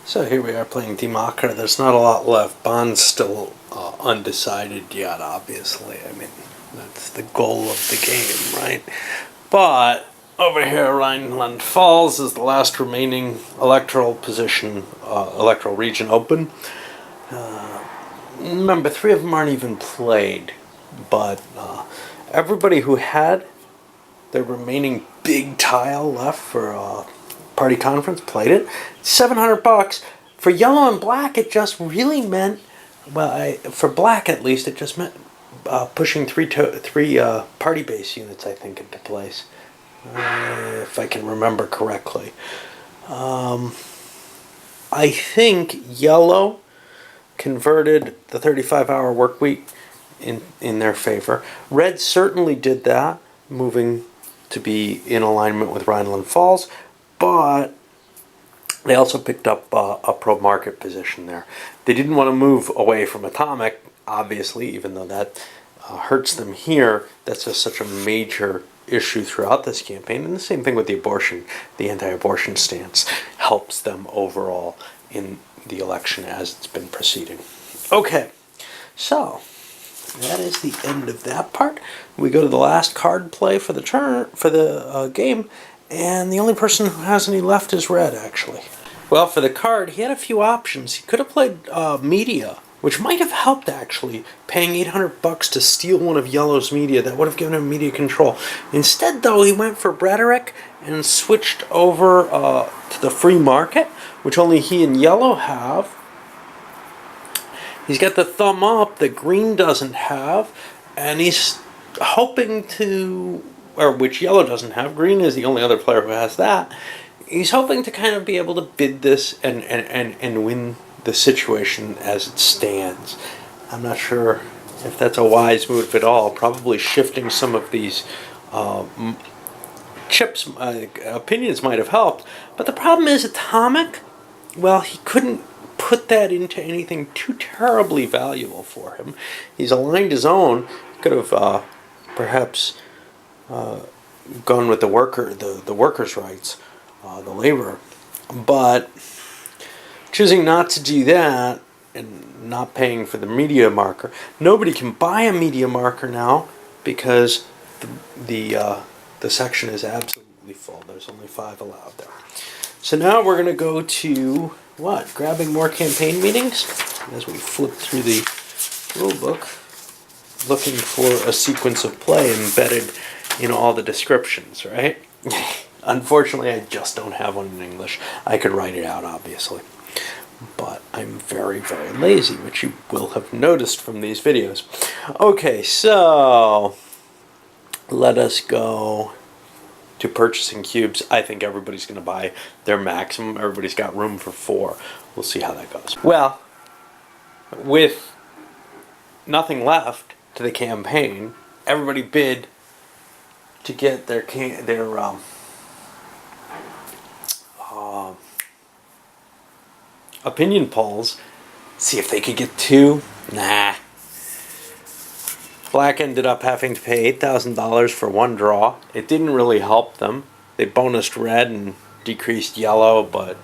So here we are playing the Macher. There's not a lot left. Bond's still undecided yet, obviously. I mean, that's the goal of the game, right? But over here, Rhineland Falls is the last remaining electoral position, electoral region open. Remember, 3 of them aren't even played, but everybody who had their remaining big tile left for party conference played it. $700 for yellow and black. It just really meant, well, for black at least, it just meant pushing three party base units, I think, into place, if I can remember correctly. I think yellow converted the 35-hour work week in their favor. Red certainly did that, moving to be in alignment with Rhineland Falls, but they also picked up a pro-market position there. They didn't want to move away from atomic, obviously, even though that hurts them here. That's just such a major issue throughout this campaign. And the same thing with the abortion. The anti-abortion stance helps them overall in the election as it's been proceeding. Okay, so that is the end of that part. We go to the last card play for the turn for the game, and the only person who has any left is red, actually. Well, for the card, he had a few options. He could have played media, which might have helped, actually, paying $800 to steal one of yellow's media. That would have given him media control. Instead, though, he went for rhetoric and switched over to the free market, which only he and yellow have. He's got the thumb up that green doesn't have, and he's hoping to, or which yellow doesn't have. Green is the only other player who has that. He's hoping to kind of be able to bid this and win the situation as it stands. I'm not sure if that's a wise move at all. Probably shifting some of these chips, opinions might have helped. But the problem is atomic, well, he couldn't put that into anything too terribly valuable for him. He's aligned his own. Could have perhaps gone with the workers' rights, the labor, but choosing not to do that and not paying for the media marker. Nobody can buy a media marker now because the section is absolutely full. There's only 5 allowed there. So now we're going to go to what? Grabbing more campaign meetings as we flip through the rule book, looking for a sequence of play embedded in all the descriptions, right? Unfortunately, I just don't have one in English. I could write it out, obviously. But I'm very, very lazy, which you will have noticed from these videos. Okay, so let us go to purchasing cubes. I think everybody's going to buy their maximum. Everybody's got room for 4. We'll see how that goes. Well, with nothing left to the campaign, everybody bid to get their opinion polls. See if they could get 2. Nah. Black ended up having to pay $8,000 for 1 draw. It didn't really help them. They bonused red and decreased yellow, but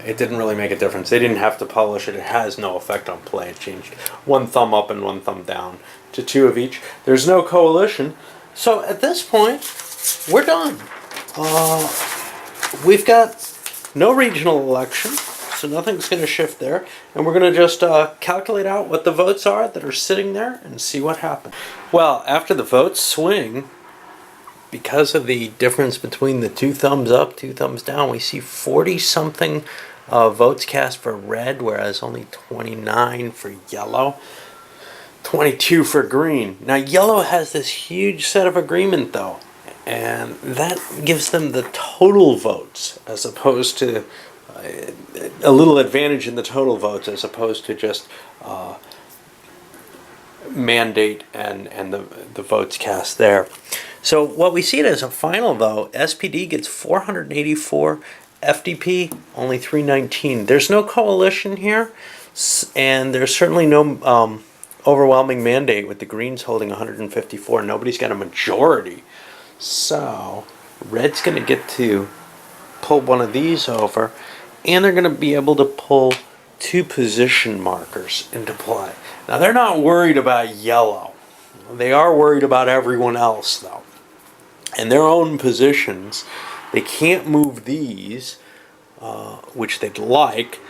it didn't really make a difference. They didn't have to publish it. It has no effect on play. It changed 1 thumb up and 1 thumb down to 2 of each. There's no coalition. So at this point, we're done. We've got no regional election, so nothing's going to shift there. And we're going to just calculate out what the votes are that are sitting there and see what happens. Well, after the votes swing, because of the difference between the 2 thumbs up, 2 thumbs down, we see 40-something votes cast for red, whereas only 29 for yellow, 22 for green. Now, yellow has this huge set of agreement, though, and that gives them the total votes as opposed to a little advantage in the total votes as opposed to just mandate and the votes cast there. So what we see it as a final, though, SPD gets 484, FDP only 319. There's no coalition here, and there's certainly no overwhelming mandate with the Greens holding 154. Nobody's got a majority. So red's going to get to pull one of these over, and they're going to be able to pull 2 position markers into play. Now, they're not worried about yellow. They are worried about everyone else, though. And their own positions, they can't move these, which they'd like,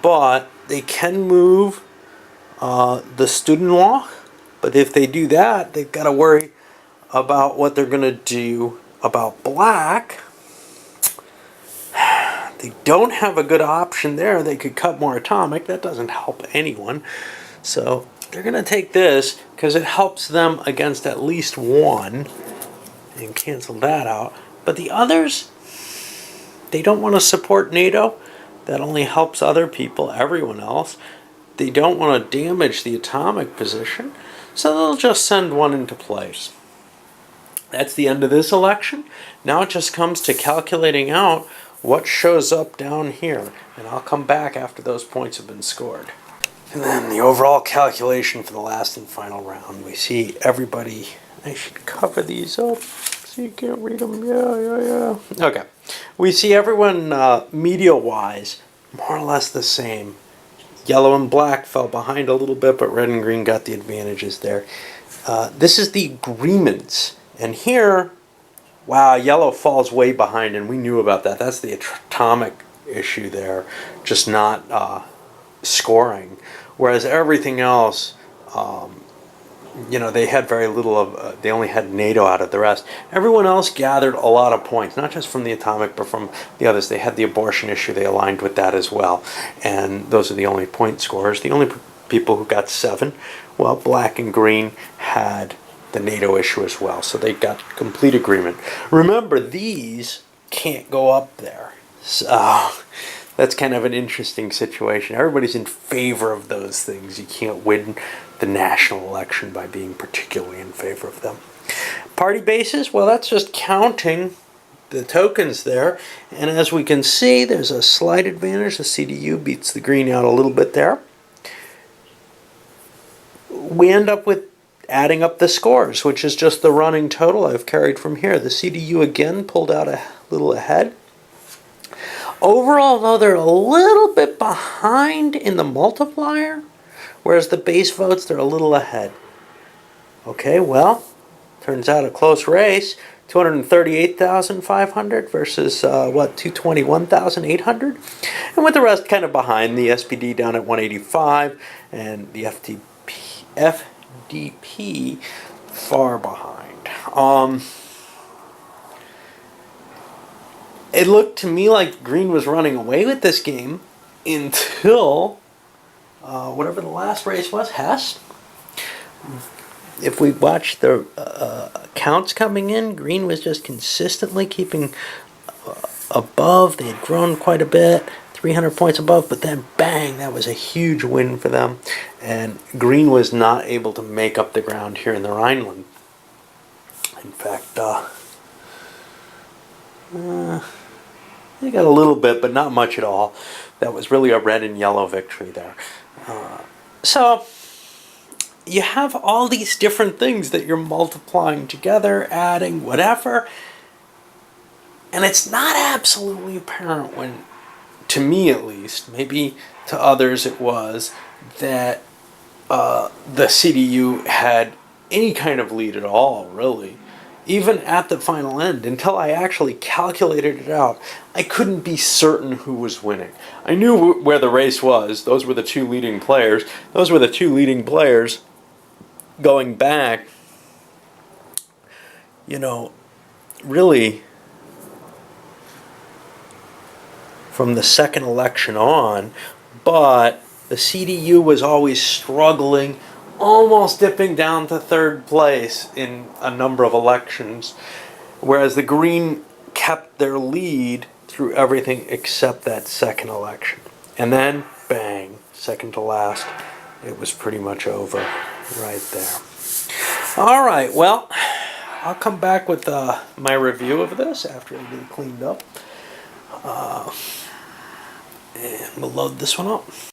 but they can move the student walk. But if they do that, they've got to worry about what they're going to do about black. They don't have a good option there. They could cut more atomic. That doesn't help anyone. So they're going to take this because it helps them against at least one and cancel that out. But the others, they don't want to support NATO. That only helps other people, everyone else. They don't want to damage the atomic position, so they'll just send one into place. That's the end of this election. Now it just comes to calculating out what shows up down here, and I'll come back after those points have been scored. And then the overall calculation for the last and final round. We see everybody. I should cover these up so you can't read them. Yeah. Okay. We see everyone media-wise more or less the same. Yellow and black fell behind a little bit, but red and green got the advantages there. This is the agreements. And here, wow, yellow falls way behind, and we knew about that. That's the atomic issue there, just not scoring. Whereas everything else, they had very little of, they only had NATO out of the rest. Everyone else gathered a lot of points, not just from the atomic, but from the others. They had the abortion issue, they aligned with that as well. And those are the only point scorers. The only people who got 7, well, black and green had the NATO issue as well. So they got complete agreement. Remember, these can't go up there. So that's kind of an interesting situation. Everybody's in favor of those things. You can't win the national election by being particularly in favor of them. Party bases, well, that's just counting the tokens there. And as we can see, there's a slight advantage. The CDU beats the green out a little bit there. We end up with adding up the scores, which is just the running total I've carried from here. The CDU again pulled out a little ahead. Overall, though, they're a little bit behind in the multiplier, whereas the base votes, they're a little ahead. Okay, well, turns out a close race. 238,500 versus, 221,800? And with the rest kind of behind, the SPD down at 185, and the FDP far behind. It looked to me like green was running away with this game until whatever the last race was, Hess. If we watch the counts coming in, green was just consistently keeping above. They had grown quite a bit, 300 points above, but then bang, that was a huge win for them. And green was not able to make up the ground here in the Rhineland. In fact, they got a little bit, but not much at all. That was really a red and yellow victory there. So you have all these different things that you're multiplying together, adding, whatever. And it's not absolutely apparent when, to me at least, maybe to others it was, that the CDU had any kind of lead at all, really. Even at the final end, until I actually calculated it out, I couldn't be certain who was winning. I knew where the race was. Those were the 2 leading players. Those were the 2 leading players going back, really from the second election on. But the CDU was always struggling, almost dipping down to 3rd place in a number of elections, whereas the green kept their lead through everything except that second election. And then, bang, second to last, it was pretty much over right there. All right, well, I'll come back with my review of this after I get it cleaned up. And we'll load this one up.